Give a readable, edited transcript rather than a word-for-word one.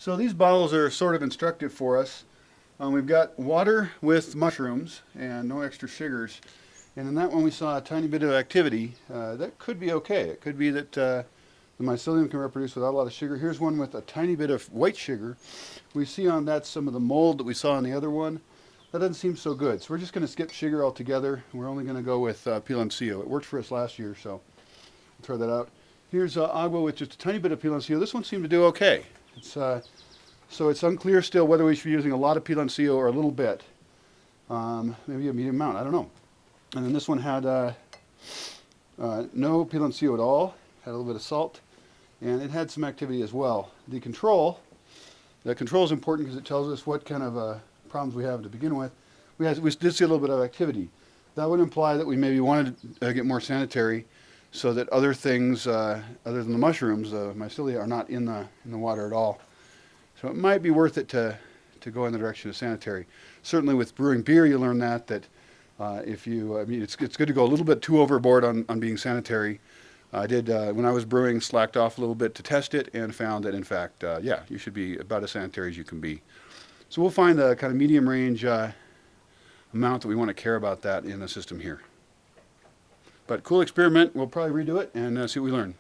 So these bottles are sort of instructive for us. We've got water with mushrooms and no extra sugars. And in that one we saw a tiny bit of activity. That could be okay. It could be that the mycelium can reproduce without a lot of sugar. Here's one with a tiny bit of white sugar. We see on that some of the mold that we saw on the other one. That doesn't seem so good. So we're just going to skip sugar altogether. We're only going to go with piloncillo. It worked for us last year, so we'll try that out. Here's agua with just a tiny bit of piloncillo. This one seemed to do okay. So it's unclear still whether we should be using a lot of piloncillo or a little bit. Maybe a medium amount, I don't know. And then this one had no piloncillo at all, had a little bit of salt, and it had some activity as well. The control is important because it tells us what kind of problems we have to begin with. We did see a little bit of activity. That would imply that we maybe wanted to get more sanitary so that other things, other than the mushrooms, the mycelia, are not in the water at all. So it might be worth it to go in the direction of sanitary. Certainly with brewing beer, you learn that if you, I mean, it's good to go a little bit too overboard on being sanitary. I did, when I was brewing, slacked off a little bit to test it and found that, in fact, yeah, you should be about as sanitary as you can be. So we'll find the kind of medium range amount that we want to care about that in the system here. But cool experiment. We'll probably redo it and see what we learn.